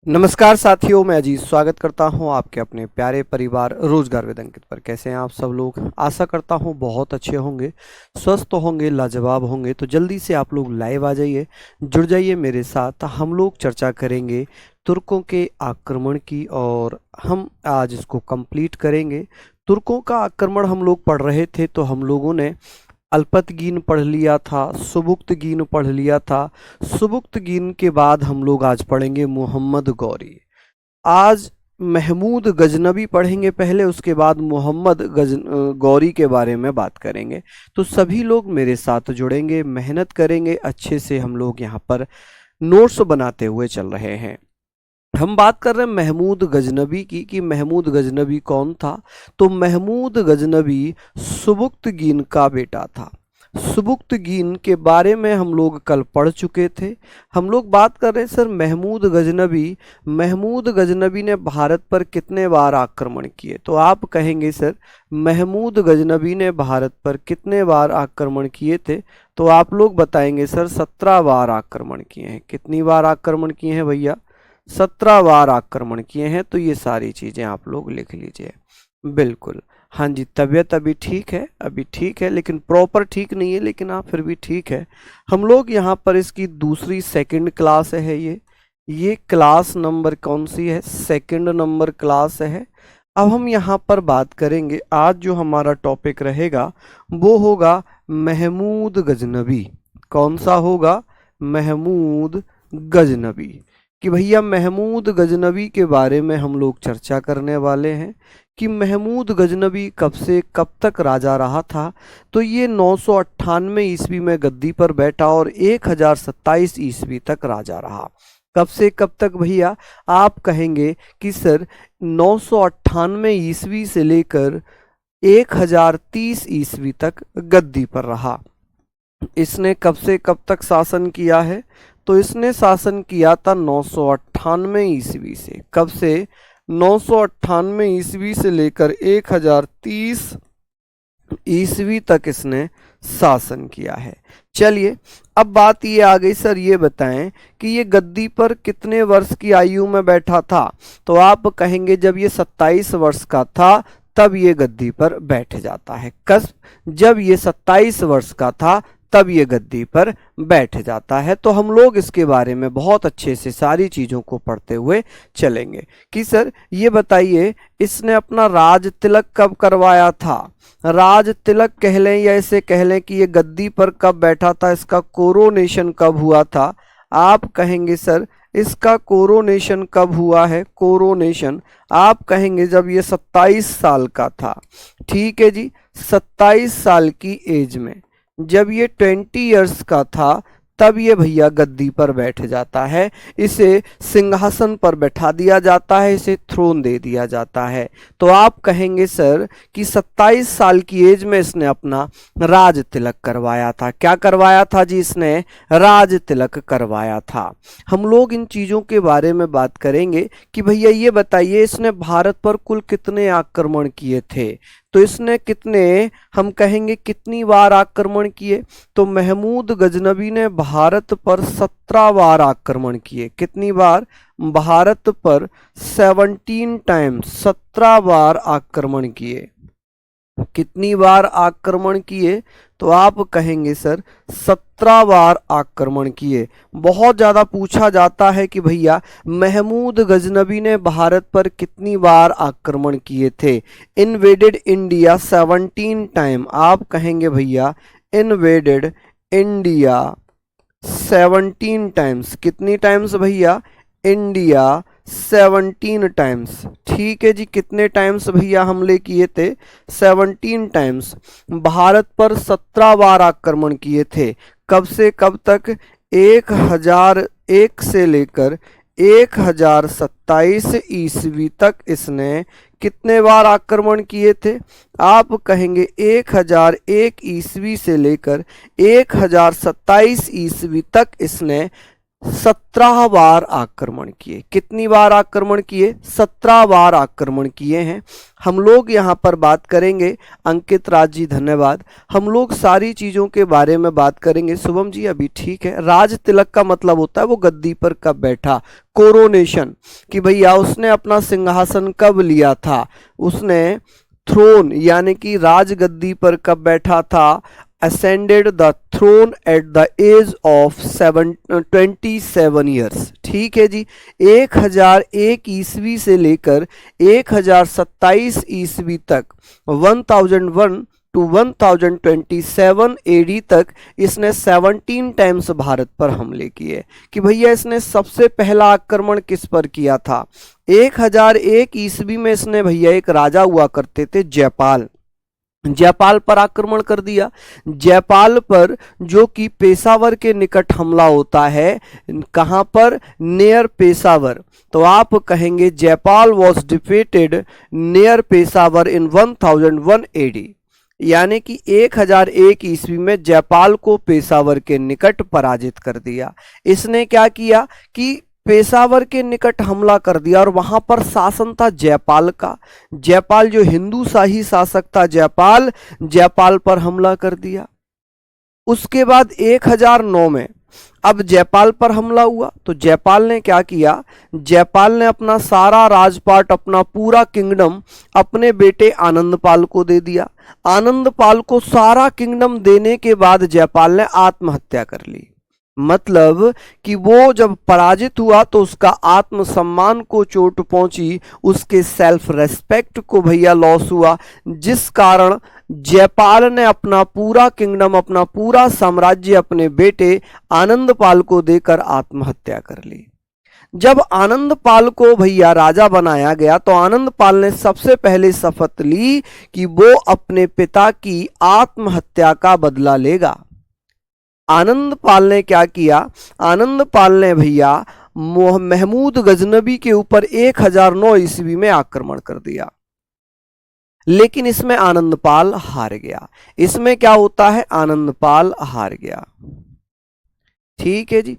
नमस्कार साथियों, मैं अजीत स्वागत करता हूं आपके अपने प्यारे परिवार रोजगार विद अंकित पर। कैसे हैं आप सब लोग? आशा करता हूं बहुत अच्छे होंगे, स्वस्थ होंगे, लाजवाब होंगे। तो जल्दी से आप लोग लाइव आ जाइए, जुड़ जाइए मेरे साथ। हम लोग चर्चा करेंगे तुर्कों के आक्रमण की और हम आज इसको कंप्लीट करेंगे। तुर्कों का आक्रमण हम लोग पढ़ रहे थे तो हम लोगों ने अल्पतगीन पढ़ लिया था, सुबुक्तगीन पढ़ लिया था। सुबुक्तगीन के बाद हम लोग आज पढ़ेंगे मोहम्मद गौरी। आज महमूद गजनबी पढ़ेंगे पहले, उसके बाद मोहम्मद गौरी के बारे में बात करेंगे। तो सभी लोग मेरे साथ जुड़ेंगे, मेहनत करेंगे, अच्छे से हम लोग यहाँ पर नोट्स बनाते हुए चल रहे हैं। हम बात कर रहे हैं महमूद गजनबी की कि महमूद गजनबी कौन था। तो महमूद गजनबी सुबुक्तगीन का बेटा था। सुबुक्तगीन के बारे में हम लोग कल पढ़ चुके थे। हम लोग बात कर रहे हैं सर महमूद गजनबी ने भारत पर कितने बार आक्रमण किए। तो आप कहेंगे सर महमूद गजनबी ने भारत पर कितने बार आक्रमण किए थे। तो आप लोग बताएंगे सर 17 बार आक्रमण किए हैं। कितनी बार आक्रमण किए हैं भैया? 17 बार आक्रमण किए हैं। तो ये सारी चीजें आप लोग लिख लीजिए। बिल्कुल, हाँ जी। तबीयत अभी ठीक है, लेकिन प्रॉपर ठीक नहीं है, लेकिन आप फिर भी ठीक है। हम लोग यहाँ पर इसकी दूसरी सेकंड क्लास है। ये क्लास नंबर कौन सी है? सेकंड नंबर क्लास है। अब हम यहाँ पर बात करेंगे, आज जो हमारा टॉपिक रहेगा वो होगा महमूद गजनबी। कौन सा होगा? महमूद गजनबी। कि भैया महमूद गजनबी के बारे में हम लोग चर्चा करने वाले हैं कि महमूद गजनबी कब से कब तक राजा रहा था। तो ये 998 ईस्वी में गद्दी पर बैठा और 1027 ईस्वी तक राजा रहा। कब से कब तक भैया? आप कहेंगे कि सर 998 ईस्वी से लेकर 1030 ईस्वी तक गद्दी पर रहा। इसने कब से कब तक शासन किया है? तो इसने शासन किया था 998 ईस्वी से। कब से? 998 ईस्वी से लेकर 1030 ईस्वी तक इसने शासन किया है। चलिए, अब बात ये आ गई सर, ये बताएं कि ये गद्दी पर कितने वर्ष की आयु में बैठा था। तो आप कहेंगे जब ये 27 वर्ष का था तब ये गद्दी पर बैठ जाता है। जब ये 27 वर्ष का था तब ये गद्दी पर बैठ जाता है। तो हम लोग इसके बारे में बहुत अच्छे से सारी चीजों को पढ़ते हुए चलेंगे कि सर ये बताइए इसने अपना राज तिलक कब करवाया था। राज तिलक कह लें या इसे कह लें कि ये गद्दी पर कब बैठा था, इसका कोरोनेशन कब हुआ था। आप कहेंगे सर इसका कोरोनेशन कब हुआ है? कोरोनेशन आप कहेंगे जब ये 27 साल का था। ठीक है जी, 27 साल की एज में जब ये 20 इयर्स का था तब ये भैया गद्दी पर बैठ जाता है। इसे सिंहासन पर बैठा दिया जाता है, इसे थ्रोन दे दिया जाता है। तो आप कहेंगे सर कि 27 साल की एज में इसने अपना राज तिलक करवाया था। क्या करवाया था जी? इसने राज तिलक करवाया था। हम लोग इन चीजों के बारे में बात करेंगे कि भैया ये बताइए इसने भारत पर कुल कितने आक्रमण किए थे। तो इसने कितने, हम कहेंगे कितनी बार आक्रमण किए। तो महमूद गजनबी ने भारत पर 17 बार आक्रमण किए। कितनी बार? भारत पर 17 टाइम्स, 17 बार आक्रमण किए। कितनी बार आक्रमण किए? तो आप कहेंगे सर 17 बार आक्रमण किए। बहुत ज्यादा पूछा जाता है कि भैया महमूद गजनबी ने भारत पर कितनी बार आक्रमण किए थे। Invaded India 17 time. आप कहेंगे भैया इन्वेडेड इंडिया 17 टाइम्स। कितनी टाइम्स भैया? India 17 times. ठीक है जी, कितने टाइम्स भैया हमले किए थे? 17 टाइम्स। भारत पर 17 बार आक्रमण किए थे। कब से कब तक? 1001 से लेकर 1027 ईस्वी तक इसने कितने बार आक्रमण किए थे? आप कहेंगे 1001 ईस्वी से लेकर 1027 ईस्वी तक इसने 17 बार आक्रमण किए। कितनी बार आक्रमण किए? 17 बार आक्रमण किए हैं। हम लोग यहाँ पर बात करेंगे, अंकित राज जी धन्यवाद, हम लोग सारी चीज़ों के बारे में बात करेंगे। शुभम जी अभी ठीक है। राज तिलक का मतलब होता है वो गद्दी पर कब बैठा, कोरोनेशन, कि भैया उसने अपना सिंहासन कब लिया था, उसने थ्रोन यानी कि राजगद्दी पर कब बैठा था, ascended the throne at the age of 27 years। ठीक है जी। 1001 ईस्वी से लेकर 1027 ईस्वी तक 1001 टू 1027 एडी तक इसने 17 टाइम्स भारत पर हमले किए। कि भैया इसने सबसे पहला आक्रमण किस पर किया था? 1001 ईस्वी में इसने भैया एक राजा हुआ करते थे जयपाल, जयपाल पर आक्रमण कर दिया। जयपाल पर जो कि पेशावर के निकट हमला होता है, कहां पर? नियर पेशावर। तो आप कहेंगे Jaipal was defeated near Peshawar in 1001 AD, यानी कि 1001 ईस्वी में जयपाल को पेशावर के निकट पराजित कर दिया। इसने क्या किया कि पेशावर के निकट हमला कर दिया और वहां पर शासन था जयपाल का। जयपाल जो हिंदू शाही शासक था जयपाल, जयपाल पर हमला कर दिया। उसके बाद 1009 में अब जयपाल पर हमला हुआ तो जयपाल ने क्या किया? जयपाल ने अपना सारा राजपाट, अपना पूरा किंगडम अपने बेटे आनंदपाल को दे दिया। आनंदपाल को सारा किंगडम देने के बाद जयपाल ने आत्महत्या कर ली। मतलब कि वो जब पराजित हुआ तो उसका आत्मसम्मान को चोट पहुंची, उसके सेल्फ रेस्पेक्ट को भैया लॉस हुआ, जिस कारण जयपाल ने अपना पूरा किंगडम, अपना पूरा साम्राज्य अपने बेटे आनंदपाल को देकर आत्महत्या कर ली। जब आनंदपाल को भैया राजा बनाया गया तो आनंदपाल ने सबसे पहले शपथ ली कि वो अपने पिता की आत्महत्या का बदला लेगा। आनंदपाल ने क्या किया? आनंदपाल ने भैया महमूद गजनबी के ऊपर 1009 ईस्वी में आक्रमण कर दिया, लेकिन इसमें आनंदपाल हार गया। इसमें क्या होता है? आनंदपाल हार गया। ठीक है जी।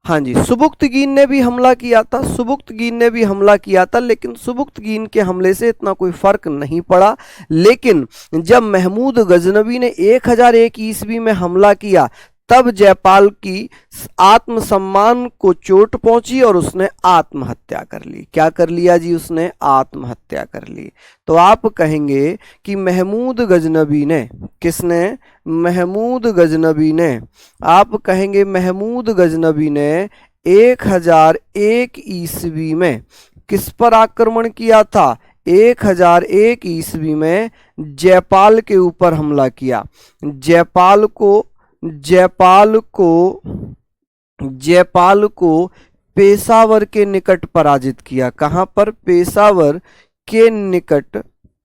हाँ जी, सुबुक्तगीन ने भी हमला किया था, सुबुक्तगीन ने भी हमला किया था, लेकिन सुबुक्तगीन के हमले से इतना कोई फर्क नहीं पड़ा। लेकिन जब महमूद गजनबी ने 1001 ईस्वी में हमला किया तब जयपाल की आत्मसम्मान को चोट पहुंची और उसने आत्महत्या कर ली। क्या कर लिया जी? उसने आत्महत्या कर ली। तो आप कहेंगे कि महमूद गजनबी ने, किसने? महमूद गजनबी ने। आप कहेंगे महमूद गजनबी ने 1001 ईस्वी में किस पर आक्रमण किया था? 1001 ईस्वी में जयपाल के ऊपर हमला किया। जयपाल को पेशावर के निकट पराजित किया। कहां पर? पेशावर के निकट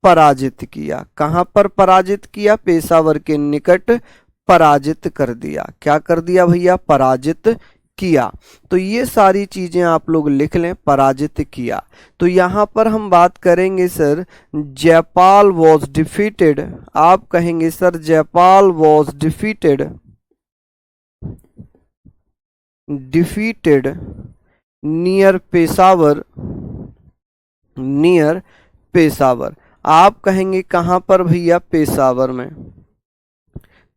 पराजित किया। कहां पर पराजित किया? पेशावर के निकट पराजित कर दिया। क्या कर दिया भैया? पराजित किया। तो ये सारी चीजें आप लोग लिख लें, पराजित किया। तो यहां पर हम बात करेंगे सर जयपाल वॉज डिफीटेड। आप कहेंगे sir Jaipal was defeated near Peshawar, near Peshawar. आप कहेंगे कहां पर भैया? पेशावर में।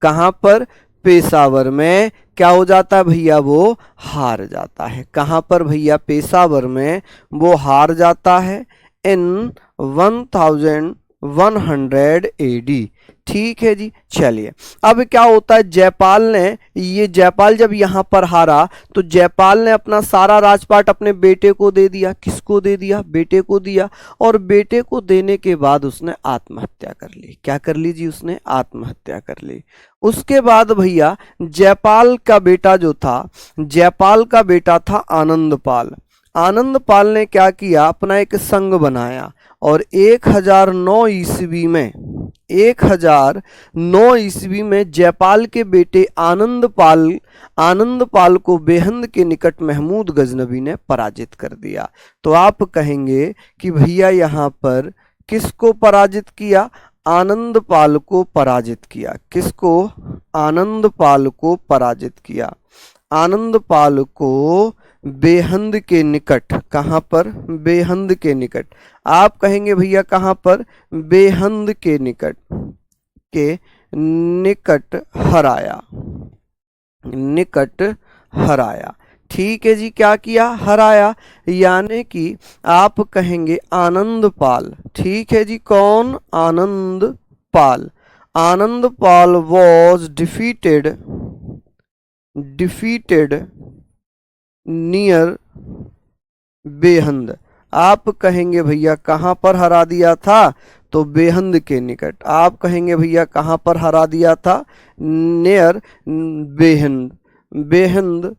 कहां पर? पेशावर में। क्या हो जाता है भैया? वो हार जाता है। कहां पर भैया? पेशावर में वो हार जाता है इन 1100 एडी। ठीक है जी। चलिए अब क्या होता है, जयपाल ने, ये जयपाल जब यहां पर हारा तो जयपाल ने अपना सारा राजपाट अपने बेटे को दे दिया। किसको दे दिया? बेटे को दिया। और बेटे को देने के बाद उसने आत्महत्या कर ली। क्या कर ली जी? उसने आत्महत्या कर ली। उसके बाद भैया जयपाल का बेटा जो था, जयपाल का बेटा था आनंदपाल। आनंदपाल ने क्या किया? अपना एक संघ बनाया और 1009 ईस्वी में, 1009 ईस्वी में जयपाल के बेटे आनंदपाल को बेहंद के निकट महमूद गजनबी ने पराजित कर दिया। तो आप कहेंगे कि भैया यहां पर किसको पराजित किया? आनंदपाल को पराजित किया। किसको? आनंदपाल को पराजित किया। आनंदपाल को बेहंद के निकट, कहां पर? बेहंद के निकट। आप कहेंगे भैया कहां पर? बेहंद के निकट, के निकट हराया, निकट हराया। ठीक है जी, क्या किया? हराया। यानी कि आप कहेंगे आनंदपाल। ठीक है जी, कौन? Anandpal. Anandpal was defeated, defeated near Waihind. आप कहेंगे भैया कहां पर हरा दिया था? तो बेहंद के निकट। आप कहेंगे भैया कहां पर हरा दिया था? नियर बेहंद। बेहंद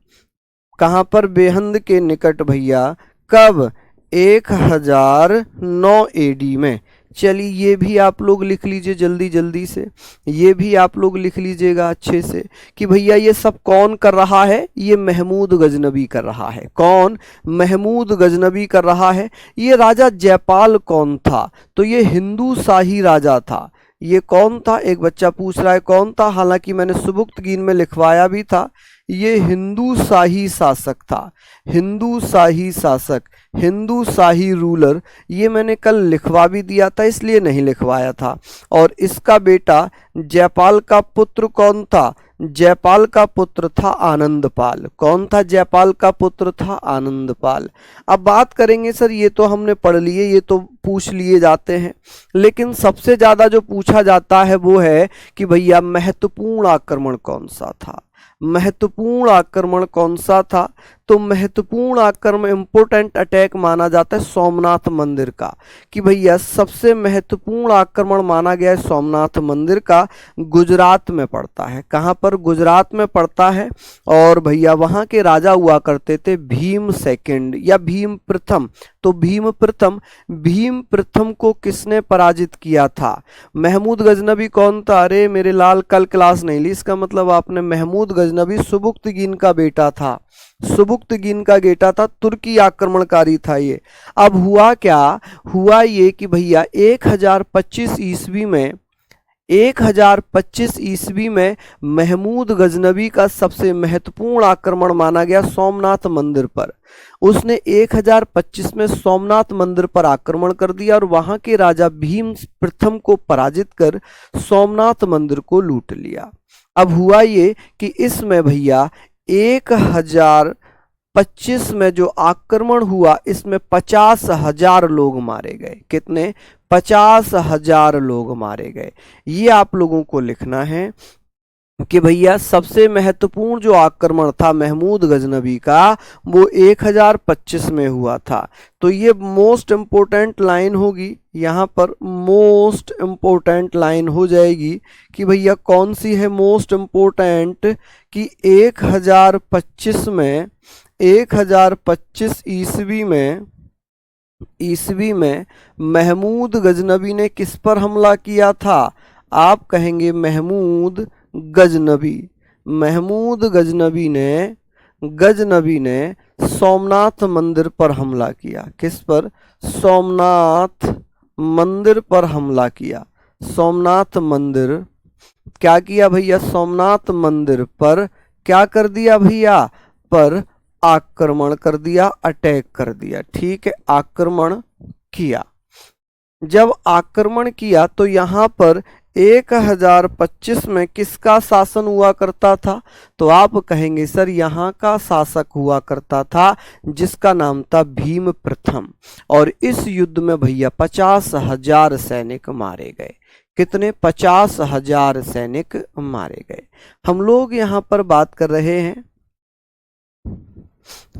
कहां पर? बेहंद के निकट भैया। कब? 1009 एडी में। चलिए ये भी आप लोग लिख लीजिए जल्दी जल्दी से, ये भी आप लोग लिख लीजिएगा अच्छे से कि भैया ये सब कौन कर रहा है? ये महमूद गजनबी कर रहा है। कौन? महमूद गजनबी कर रहा है। ये राजा जयपाल कौन था? तो ये हिंदू शाही राजा था। ये कौन था? एक बच्चा पूछ रहा है कौन था, हालांकि मैंने सुबुक्तगीन में लिखवाया भी था। ये हिंदू शाही शासक था, हिंदू शाही शासक, हिंदू शाही रूलर। ये मैंने कल लिखवा भी दिया था, इसलिए नहीं लिखवाया था। और इसका बेटा जयपाल का पुत्र कौन था? जयपाल का पुत्र था आनंदपाल। कौन था? जयपाल का पुत्र था आनंदपाल। अब बात करेंगे सर, ये तो हमने पढ़ लिए, ये तो पूछ लिए जाते हैं, लेकिन सबसे ज्यादा जो पूछा जाता है वो है कि भैया महत्वपूर्ण आक्रमण कौन सा था? महत्वपूर्ण आक्रमण कौन सा था? तो महत्वपूर्ण आक्रमण, इंपोर्टेंट अटैक माना जाता है सोमनाथ मंदिर का, कि भैया सबसे महत्वपूर्ण आक्रमण माना गया है सोमनाथ मंदिर का। गुजरात में पड़ता है। कहां पर? गुजरात में पड़ता है। और भैया वहां के राजा हुआ करते थे भीम सेकंड या भीम प्रथम। तो भीम प्रथम, भीम प्रथम को किसने पराजित किया था? महमूद गजनबी कौन था? अरे मेरे लाल, कल क्लास नहीं ली, इसका मतलब आपने महमूद गजनबी सुबुक्तगीन का बेटा था, सुबुक्तगीन का बेटा था, तुर्की आक्रमणकारी था ये। अब हुआ क्या? हुआ ये कि भैया 1025 ईस्वी में, 1025 ईस्वी में महमूद गजनबी का सबसे महत्वपूर्ण आक्रमण माना गया सोमनाथ मंदिर पर। उसने 1025 में सोमनाथ मंदिर पर आक्रमण कर दिया और वहां के राजा भीम प्रथम को पराजित कर सोमनाथ मंदिर को लूट लिया। अब हुआ ये कि इसमें भैया 1025 में जो आक्रमण हुआ, इसमें 50,000 लोग मारे गए। कितने? 50,000 लोग मारे गए। ये आप लोगों को लिखना है कि भैया सबसे महत्वपूर्ण जो आक्रमण था महमूद गजनबी का, वो 1025 में हुआ था। तो ये मोस्ट इंपोर्टेंट लाइन होगी, यहां पर मोस्ट इंपोर्टेंट लाइन हो जाएगी कि भैया कौन सी है मोस्ट इंपोर्टेंट, कि 1025 में, 1025 ईस्वी में महमूद गजनबी ने किस पर हमला किया था? आप कहेंगे महमूद गजनबी, महमूद गजनबी ने सोमनाथ मंदिर पर हमला किया। किस पर? सोमनाथ मंदिर पर हमला किया। सोमनाथ मंदिर, क्या किया भैया? सोमनाथ मंदिर पर क्या कर दिया भैया? पर आक्रमण कर दिया, अटैक कर दिया। ठीक है, आक्रमण किया। जब आक्रमण किया तो यहां पर 1025 में किसका शासन हुआ करता था? तो आप कहेंगे सर यहाँ का शासक हुआ करता था जिसका नाम था भीम प्रथम। और इस युद्ध में भैया 50,000 सैनिक मारे गए। कितने? 50,000 सैनिक मारे गए। हम लोग यहाँ पर बात कर रहे हैं,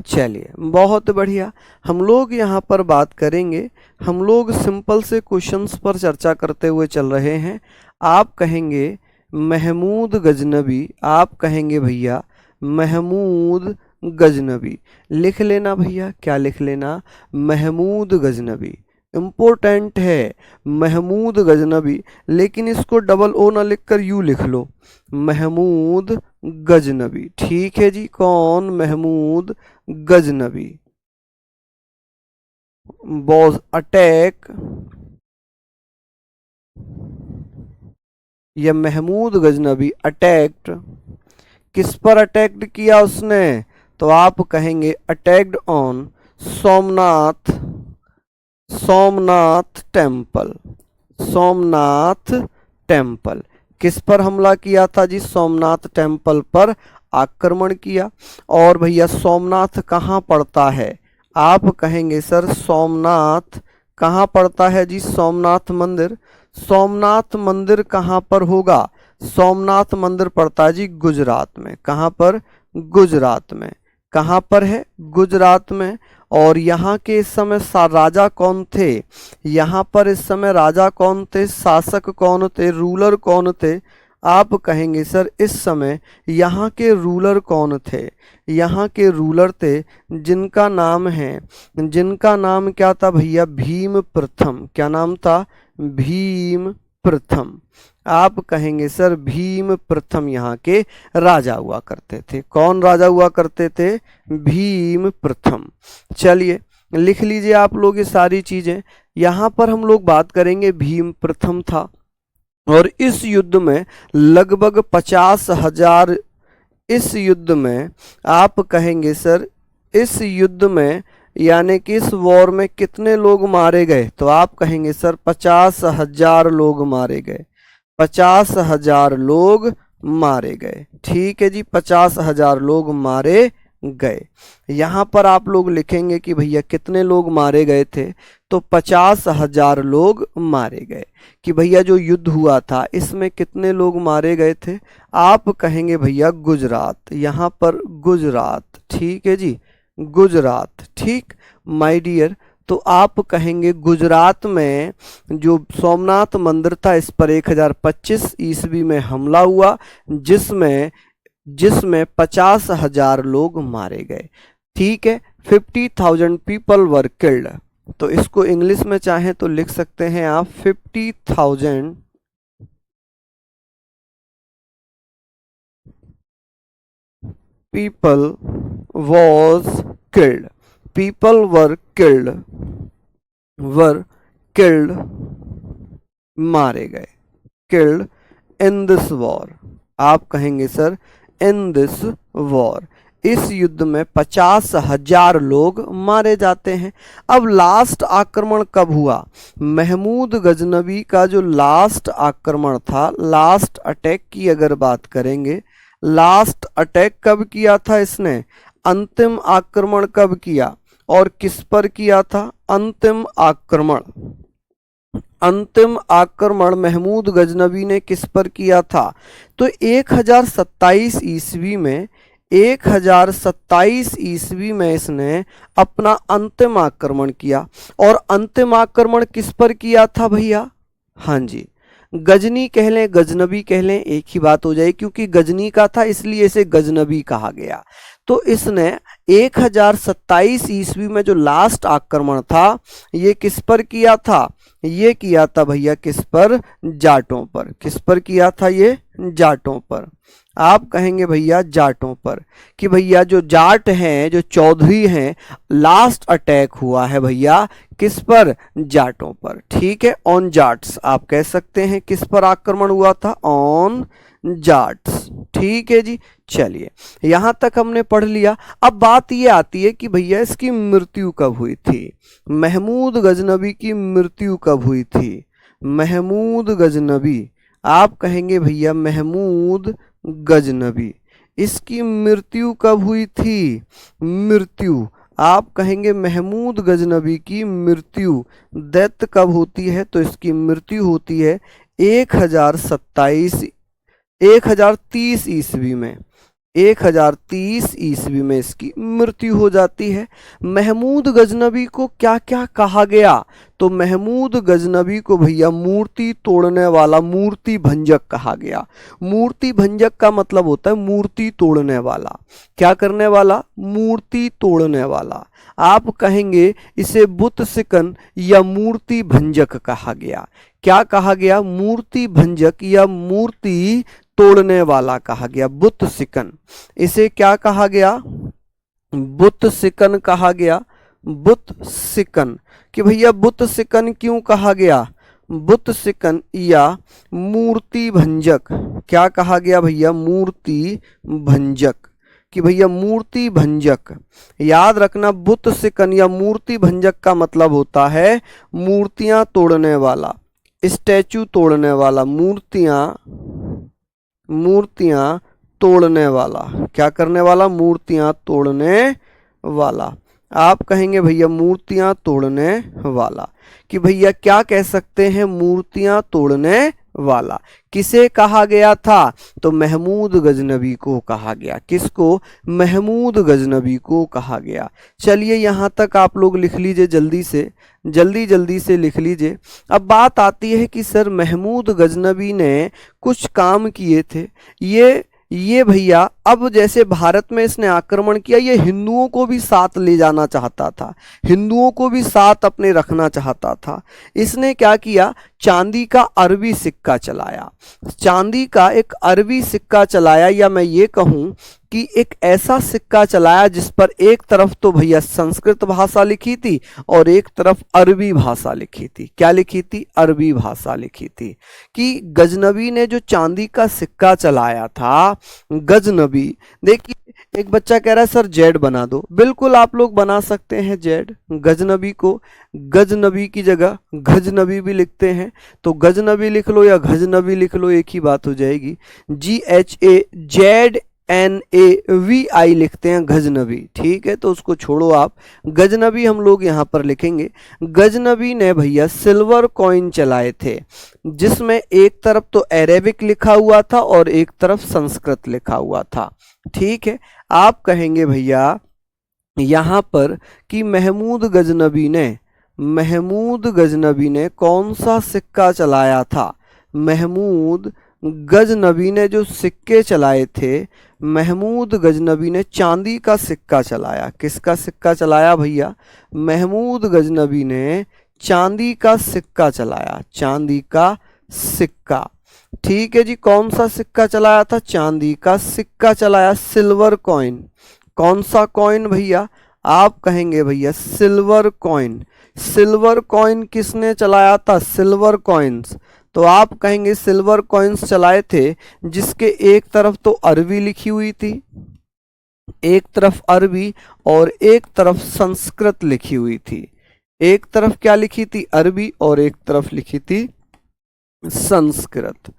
चलिए बहुत बढ़िया, हम लोग यहाँ पर बात करेंगे, हम लोग सिंपल से क्वेश्चंस पर चर्चा करते हुए चल रहे हैं। आप कहेंगे महमूद गजनबी, आप कहेंगे भैया महमूद गजनबी, लिख लेना भैया, क्या लिख लेना? महमूद गजनबी। इम्पोर्टेंट है महमूद गजनबी, लेकिन इसको डबल ओ ना लिखकर यू लिख लो, महमूद गजनबी। ठीक है जी, कौन? महमूद गजनबी was अटैक, या महमूद गजनबी अटैक्ड किस पर अटैक्ड किया उसने? तो आप कहेंगे attacked on Somnath, Somnath temple, Somnath temple. किस पर हमला किया था जी? सोमनाथ टेम्पल पर आक्रमण किया। और भैया सोमनाथ कहाँ पड़ता है? आप कहेंगे सर सोमनाथ कहाँ पड़ता है जी? सोमनाथ मंदिर, सोमनाथ मंदिर कहाँ पर होगा? सोमनाथ मंदिर पड़ता है जी गुजरात में। कहाँ पर? गुजरात में। कहाँ पर है? गुजरात में। और यहाँ के इस समय राजा कौन थे? यहाँ पर इस समय राजा कौन थे? शासक कौन थे? रूलर कौन थे? आप कहेंगे सर इस समय यहाँ के रूलर कौन थे? यहाँ के रूलर थे जिनका नाम है, जिनका नाम क्या था भैया? भीम प्रथम। क्या नाम था? भीम प्रथम। आप कहेंगे सर भीम प्रथम यहाँ के राजा हुआ करते थे। कौन राजा हुआ करते थे? भीम प्रथम। चलिए लिख लीजिए आप लोग ये सारी चीजें। यहाँ पर हम लोग बात करेंगे भीम प्रथम था और इस युद्ध में लगभग 50,000, इस युद्ध में आप कहेंगे सर इस युद्ध में यानी कि इस वॉर में कितने लोग मारे गए? तो आप कहेंगे सर 50,000 लोग मारे गए, 50,000 लोग मारे गए। ठीक है जी, 50,000 लोग मारे गए। यहाँ पर आप लोग लिखेंगे कि भैया कितने लोग मारे गए थे? तो 50,000 लोग मारे गए। कि भैया जो युद्ध हुआ था इसमें कितने लोग मारे गए थे? आप कहेंगे भैया गुजरात, यहाँ पर गुजरात। ठीक है जी, गुजरात। ठीक माय डियर, तो आप कहेंगे गुजरात में जो सोमनाथ मंदिर था इस पर 1025 ईस्वी में हमला हुआ जिसमें 50,000 लोग मारे गए। ठीक है, 50,000 पीपल वर किल्ड। तो इसको इंग्लिश में चाहें तो लिख सकते हैं आप 50,000 people was killed, people were killed, were killed मारे गए, किल्ड इन दिस वॉर। आप कहेंगे सर इन दिस वॉर, इस युद्ध में 50,000 लोग मारे जाते हैं। अब लास्ट आक्रमण कब हुआ? महमूद गजनबी का जो लास्ट आक्रमण था, लास्ट अटैक की अगर बात करेंगे, लास्ट अटैक कब किया था इसने? अंतिम आक्रमण कब किया और किस पर किया था? अंतिम आक्रमण, अंतिम आक्रमण महमूद गजनबी ने किस पर किया था? तो 1027 ईस्वी में, 1027 ईस्वी में इसने अपना अंतिम आक्रमण किया। और अंतिम आक्रमण किस पर किया था भैया? हाँ जी, गजनी कह लें, गजनबी कह लें, एक ही बात हो जाए, क्योंकि गजनी का था इसलिए इसे गजनबी कहा गया। तो इसने 1027 ईस्वी में जो लास्ट आक्रमण था ये किस पर किया था? ये किया था भैया किस पर? जाटों पर। किस पर किया था ये? जाटों पर। आप कहेंगे भैया जाटों पर, कि भैया जो जाट हैं, जो चौधरी हैं, लास्ट अटैक हुआ है भैया किस पर? जाटों पर। ठीक है, ऑन जाट्स आप कह सकते हैं। किस पर आक्रमण हुआ था? ऑन जाट्स। ठीक है जी, चलिए यहां तक हमने पढ़ लिया। अब बात ये आती है कि भैया इसकी मृत्यु कब हुई थी? महमूद गजनबी की मृत्यु कब हुई थी? महमूद गजनबी, आप कहेंगे भैया महमूद गजनबी, इसकी मृत्यु कब हुई थी? मृत्यु, आप कहेंगे महमूद गजनबी की मृत्यु, डेथ कब होती है? तो इसकी मृत्यु होती है 1030 ईस्वी में, 1030 ईस्वी में इसकी मृत्यु हो जाती है। महमूद गजनबी को क्या क्या कहा गया? तो महमूद गजनबी को भैया मूर्ति तोड़ने वाला, मूर्ति भंजक कहा गया। मूर्ति भंजक का मतलब होता है मूर्ति तोड़ने वाला। क्या करने वाला? मूर्ति तोड़ने वाला। आप कहेंगे इसे बुत सिकन या मूर्ति भंजक कहा गया। क्या कहा गया? मूर्ति भंजक या मूर्ति तोड़ने वाला कहा गया, बुत सिकन। इसे क्या कहा गया? बुत सिकन कहा गया, बुत सिकन। कि भैया बुत सिकन क्यों कहा गया? बुत सिकन या मूर्ति भंजक। क्या कहा गया भैया? मूर्ति भंजक, कि भैया मूर्ति भंजक। याद रखना, बुत सिकन या मूर्ति भंजक का मतलब होता है मूर्तियां तोड़ने वाला, स्टैचू तोड़ने वाला, मूर्तियां तोड़ने वाला। क्या करने वाला? मूर्तियां तोड़ने वाला। आप कहेंगे भैया मूर्तियां तोड़ने वाला, कि भैया क्या कह सकते हैं? मूर्तियां तोड़ने वाला। किसे कहा गया था? तो महमूद गजनबी को कहा गया। किसको? महमूद गजनबी को कहा गया। चलिए यहां तक आप लोग लिख लीजिए, जल्दी से लिख लीजिए। अब बात आती है कि सर महमूद गजनबी ने कुछ काम किए थे, ये भैया अब जैसे भारत में इसने आक्रमण किया, ये हिंदुओं को भी साथ ले जाना चाहता था, हिंदुओं को भी साथ अपने रखना चाहता था। इसने क्या किया? चांदी का अरबी सिक्का चलाया। चांदी का एक अरबी सिक्का चलाया, या मैं ये कहूं कि एक ऐसा सिक्का चलाया जिस पर एक तरफ तो भैया संस्कृत भाषा लिखी थी और एक तरफ अरबी भाषा लिखी थी। क्या लिखी थी? अरबी भाषा लिखी थी। कि गजनबी ने जो चांदी का सिक्का चलाया था, गजनबी, देखिए एक बच्चा कह रहा है सर जेड बना दो, बिल्कुल आप लोग बना सकते हैं जेड। गजनबी को गजनबी की जगह गजनबी भी लिखते हैं, तो गजनबी लिख लो या गजनबी लिख लो, एक ही बात हो जाएगी। GHAZNAVI लिखते हैं गजनबी, ठीक है, तो उसको छोड़ो आप, गजनबी हम लोग यहां पर लिखेंगे। गजनबी ने भैया सिल्वर कॉइन चलाए थे, जिसमें एक तरफ तो अरेबिक लिखा हुआ था और एक तरफ संस्कृत लिखा हुआ था। ठीक है, आप कहेंगे भैया यहां पर कि महमूद गजनबी ने कौन सा सिक्का चलाया था? महमूद गजनबी ने जो सिक्के चलाए थे, महमूद गजनबी ने चांदी का सिक्का चलाया। किसका सिक्का चलाया भैया? महमूद गजनबी ने चांदी का सिक्का चलाया, चांदी का सिक्का। ठीक है जी, कौन सा सिक्का चलाया था? चांदी का सिक्का चलाया, सिल्वर कॉइन। कौन सा कॉइन भैया? आप कहेंगे भैया सिल्वर कॉइन। सिल्वर कॉइन किसने चलाया था? सिल्वर कॉइन्स, तो आप कहेंगे सिल्वर कॉइन्स चलाए थे जिसके एक तरफ तो अरबी लिखी हुई थी, एक तरफ अरबी और एक तरफ संस्कृत लिखी हुई थी। एक तरफ क्या लिखी थी? अरबी, और एक तरफ लिखी थी संस्कृत।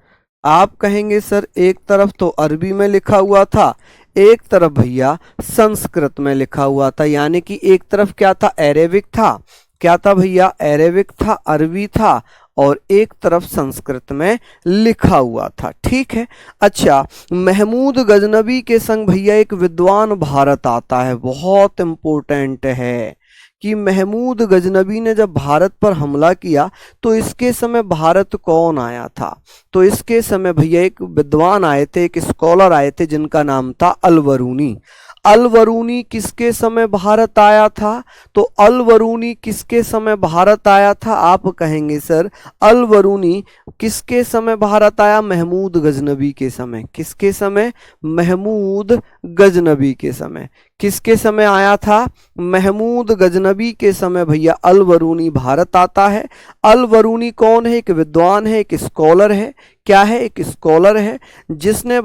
आप कहेंगे सर एक तरफ तो अरबी में लिखा हुआ था, एक तरफ भैया संस्कृत में लिखा हुआ था, यानी कि एक तरफ क्या था? अरेबिक था। क्या था भैया? अरेबिक था, अरबी था, और एक तरफ संस्कृत में लिखा हुआ था। ठीक है, अच्छा, महमूद गजनबी के संग भैया एक विद्वान भारत आता है, बहुत इंपॉर्टेंट है कि महमूद गजनबी ने जब भारत पर हमला किया तो इसके समय भारत कौन आया था? तो इसके समय भैया एक विद्वान आए थे, एक स्कॉलर आए थे जिनका नाम था अलवरूनी। अलवरूनी किसके समय भारत आया था? तो अलवरूनी किसके समय भारत आया था? आप कहेंगे सर अलवरूनी किसके समय भारत आया? महमूद गजनबी के समय। किसके समय? महमूद गजनबी के समय। किसके समय आया था? महमूद गजनबी के समय भैया अलवरूनी भारत आता है। अलवरूनी कौन है? एक विद्वान है, एक स्कॉलर है। क्या है? एक स्कॉलर है, जिसने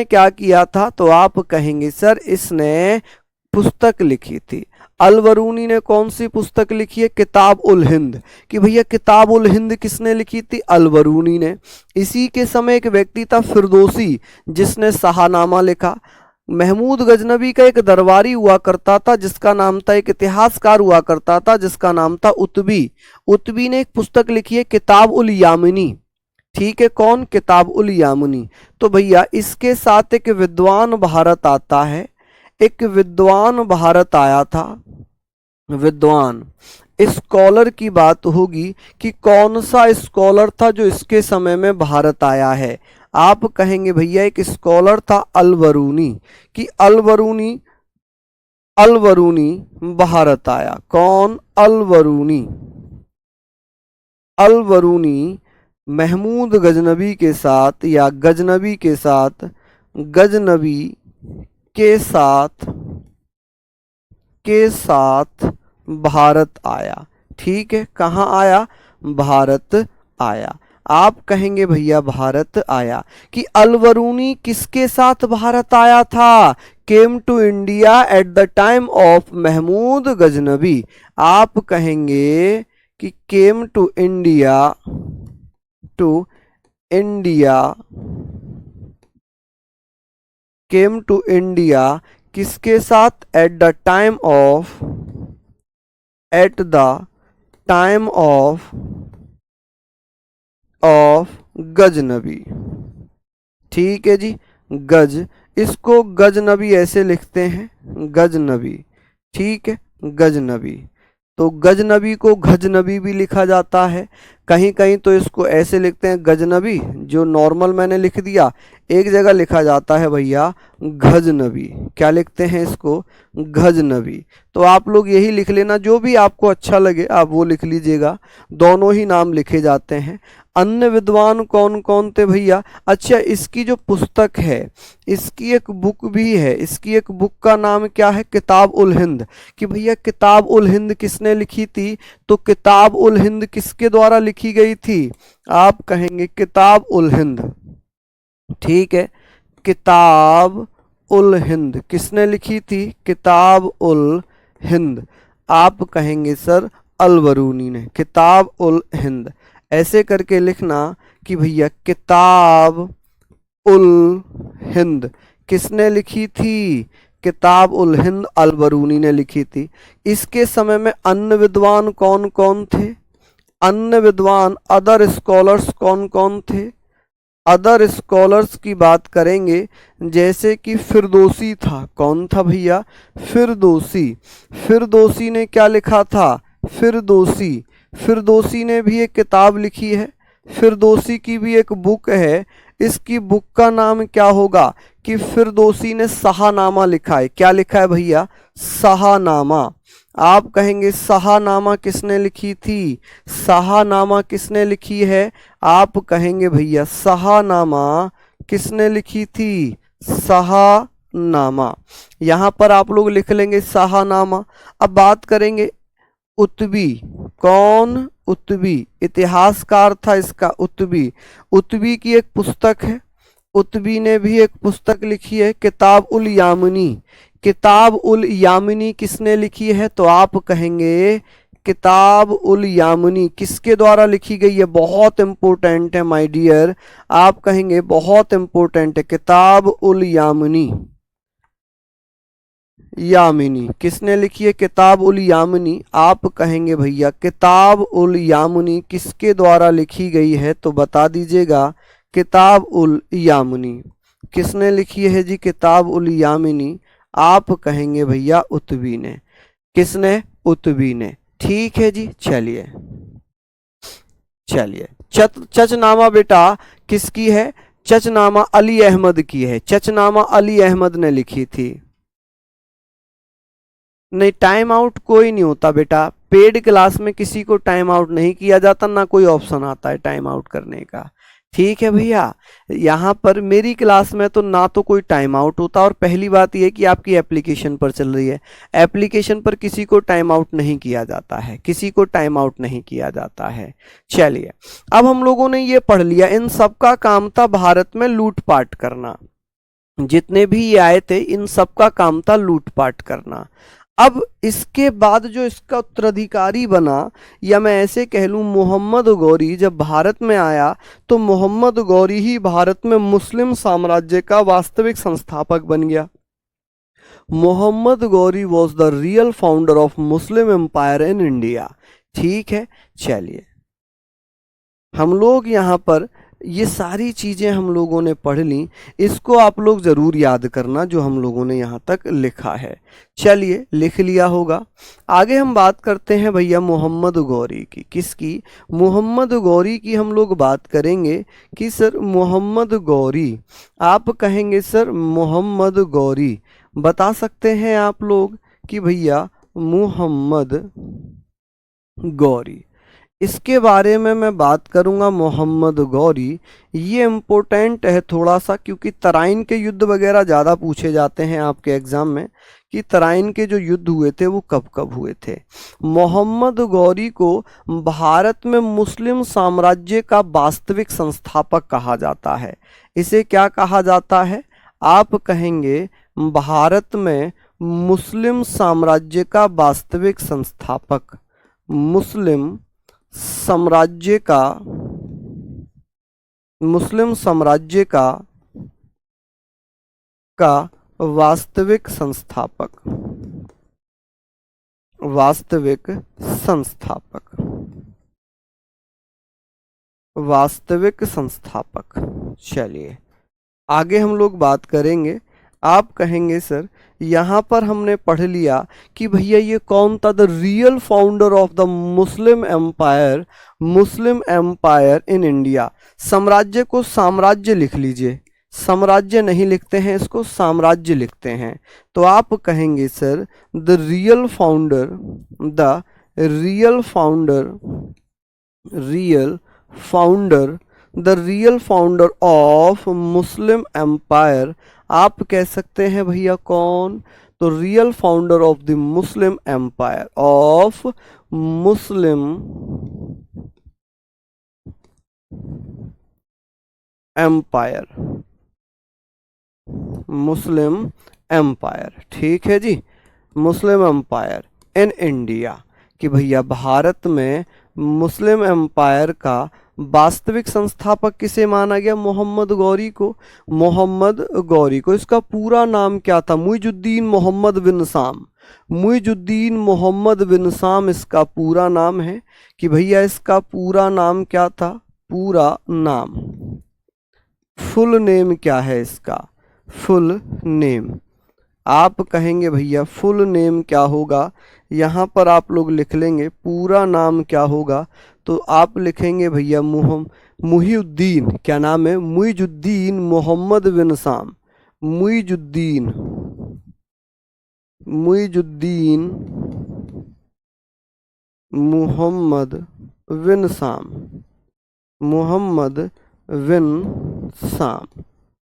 क्या किया था? तो आप कहेंगे सर इसने पुस्तक लिखी थी। अलवरूनी ने कौन सी पुस्तक लिखी है? किताब उल हिंद। कि भैया किताब उल हिंद किसने लिखी थी? अलवरूनी ने। इसी के समय एक व्यक्ति था फिरदौसी, जिसने शाहनामा लिखा। महमूद गजनबी का एक दरबारी हुआ करता था जिसका नाम था, एक इतिहासकार हुआ करता था जिसका नाम था उतबी। उतबी ने एक पुस्तक लिखी है किताब उल यामिनी। ठीक है, कौन? किताब उल यामिनी। तो भैया इसके साथ एक विद्वान भारत आता है, एक विद्वान भारत आया था। विद्वान स्कॉलर की बात होगी कि कौन सा स्कॉलर था जो इसके समय में भारत आया है? आप कहेंगे भैया एक स्कॉलर था अलवरूनी, कि अलवरूनी भारत आया। कौन? अलवरूनी। अलवरूनी महमूद गजनबी के साथ या गजनबी के साथ भारत आया। ठीक है, कहाँ आया? भारत आया। आप कहेंगे भैया भारत आया कि अलबरूनी किसके साथ भारत आया था? Came to India at the time of Mahmud Ghaznavi. आप कहेंगे कि came to India, to India, came to India किसके साथ? At the time of, at the time of Ghaznavi. ठीक है जी, गज, इसको गजनबी ऐसे लिखते हैं, गजनबी। ठीक है, गजनबी। तो गजनबी को गजनबी भी लिखा जाता है, कहीं कहीं तो इसको ऐसे लिखते हैं गजनबी, जो नॉर्मल मैंने लिख दिया। एक जगह लिखा जाता है भैया गजनबी, क्या लिखते हैं इसको? गजनबी। तो आप लोग यही लिख लेना, जो भी आपको अच्छा लगे आप वो लिख लीजिएगा, दोनों ही नाम लिखे जाते हैं। अन्य विद्वान कौन कौन थे भैया? अच्छा, इसकी जो पुस्तक है, इसकी एक बुक भी है, इसकी एक बुक का नाम क्या है? किताब उल हिंद। कि भैया किताब उल हिंद किसने लिखी थी? तो किताब उल हिंद किसके द्वारा लिखी गई थी? आप कहेंगे किताब उल हिंद। ठीक है, किताब उल हिंद किसने लिखी थी? किताब उल हिंद। आप कहेंगे सर अलबरूनी ने। किताब उल हिंद ऐसे करके लिखना कि भैया किताब उल हिंद किसने लिखी थी? किताब उल हिंद अलबरूनी ने लिखी थी। इसके समय में अन्य विद्वान कौन कौन थे? अन्य विद्वान, अदर स्कॉलर्स कौन कौन थे? अदर स्कॉलर्स की बात करेंगे, जैसे कि फिरदौसी था। कौन था भैया? फिरदौसी। फिरदौसी ने क्या लिखा था? फिरदौसी, फिरदौसी ने भी एक किताब लिखी है, फिरदौसी की भी एक बुक है। इसकी बुक का नाम क्या होगा? कि फिरदौसी ने शाहनामा लिखा है। क्या लिखा है भैया? शाहनामा। आप कहेंगे शाहनामा किसने लिखी थी? शाहनामा किसने लिखी है? आप कहेंगे भैया शाहनामा किसने लिखी थी? शाहनामा। यहां पर आप लोग लिख लेंगे शाहनामा। अब बात करेंगे उत्बी। कौन? उत्बी, इतिहासकार था इसका उत्बी। उत्बी की एक पुस्तक है, उत्बी ने भी एक पुस्तक लिखी है, किताब उल यामिनी। किताब उल यामिनी किसने लिखी है? तो आप कहेंगे किताब उल यामिनी किसके द्वारा लिखी गई है? बहुत इंपॉर्टेंट है माय डियर, आप कहेंगे बहुत इंपॉर्टेंट है। किताब उल यामिनी, यामिनी किसने लिखी है? किताब उल यामिनी। आप कहेंगे भैया किताब उल यामिनी किसके द्वारा लिखी गई है? तो बता दीजिएगा, किताब उल यामिनी किसने लिखी है जी? किताब उल यामिनी। आप कहेंगे भैया उत्बी ने। किसने? उत्बी ने। ठीक है जी, चलिए चलिए। चचनामा बेटा किसकी है? चचनामा अली अहमद की है। चचनामा अली अहमद ने लिखी थी। नहीं, टाइम आउट कोई नहीं होता बेटा, पेड क्लास में किसी को टाइम आउट नहीं किया जाता, ना कोई ऑप्शन आता है टाइम आउट करने का। ठीक है भैया, यहाँ पर मेरी क्लास में तो ना तो कोई टाइम आउट होता, और पहली बात यह कि आपकी एप्लीकेशन पर चल रही है, एप्लीकेशन पर किसी को टाइम आउट नहीं किया जाता है, किसी को टाइम आउट नहीं किया जाता है। चलिए, अब हम लोगों ने ये पढ़ लिया, इन सबका काम था भारत में लूटपाट करना। जितने भी ये आए थे इन सबका काम था लूटपाट करना। अब इसके बाद जो इसका उत्तराधिकारी बना, या मैं ऐसे कह लूं मोहम्मद गौरी जब भारत में आया, तो मोहम्मद गौरी ही भारत में मुस्लिम साम्राज्य का वास्तविक संस्थापक बन गया। Mohammad Ghori was the real founder of Muslim empire in India. ठीक है, चलिए हम लोग यहाँ पर ये सारी चीजें हम लोगों ने पढ़ ली, इसको आप लोग जरूर याद करना जो हम लोगों ने यहाँ तक लिखा है। चलिए, लिख लिया होगा। आगे हम बात करते हैं भैया मोहम्मद गौरी की। किसकी? मोहम्मद गौरी की हम लोग बात करेंगे कि सर मोहम्मद गौरी, आप कहेंगे सर मोहम्मद गौरी, बता सकते हैं आप लोग कि भैया मोहम्मद गौरी, इसके बारे में मैं बात करूंगा। मोहम्मद गौरी ये इम्पोर्टेंट है थोड़ा सा, क्योंकि तराइन के युद्ध वगैरह ज़्यादा पूछे जाते हैं आपके एग्जाम में, कि तराइन के जो युद्ध हुए थे वो कब कब हुए थे। मोहम्मद गौरी को भारत में मुस्लिम साम्राज्य का वास्तविक संस्थापक कहा जाता है। इसे क्या कहा जाता है? आप कहेंगे भारत में मुस्लिम साम्राज्य का वास्तविक संस्थापक, मुस्लिम साम्राज्य का, मुस्लिम साम्राज्य का वास्तविक संस्थापक, वास्तविक संस्थापक, वास्तविक संस्थापक। चलिए आगे हम लोग बात करेंगे। आप कहेंगे सर यहाँ पर हमने पढ़ लिया कि भैया ये कौन था, the real founder of the Muslim empire, Muslim empire in India. साम्राज्य को साम्राज्य लिख लीजिए, साम्राज्य नहीं लिखते हैं, इसको साम्राज्य लिखते हैं। तो आप कहेंगे sir the real founder, the real founder, real founder, the real founder of Muslim empire. आप कह सकते हैं भैया कौन? तो real founder of the Muslim empire, of Muslim empire, Muslim empire. ठीक है जी, मुस्लिम एम्पायर इन इंडिया, कि भैया भारत में मुस्लिम एम्पायर का वास्तविक संस्थापक किसे माना गया? मोहम्मद गौरी को। मोहम्मद गौरी को। इसका पूरा नाम क्या था? मुइजुद्दीन मोहम्मद बिन साम, मुइजुद्दीन मोहम्मद बिन साम इसका पूरा नाम है। कि भैया इसका पूरा नाम क्या था? पूरा नाम, फुल नेम क्या है इसका? Full name. आप कहेंगे भैया फुल नेम क्या होगा? यहाँ पर आप लोग लिख लेंगे पूरा नाम क्या होगा। तो आप लिखेंगे भैया मुहिउद्दीन, क्या नाम है? मुइजुद्दीन मोहम्मद बिन साम, मुइजुद्दीन, मुइजुद्दीन मोहम्मद बिन साम, मोहम्मद बिन साम।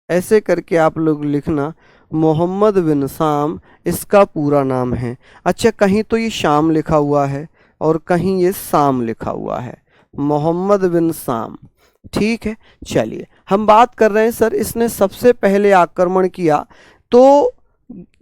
ऐसे करके आप लोग लिखना, मोहम्मद बिन साम इसका पूरा नाम है। अच्छा, कहीं तो ये शाम लिखा हुआ है और कहीं ये साम लिखा हुआ है, मोहम्मद बिन साम। ठीक है, चलिए हम बात कर रहे हैं सर इसने सबसे पहले आक्रमण किया तो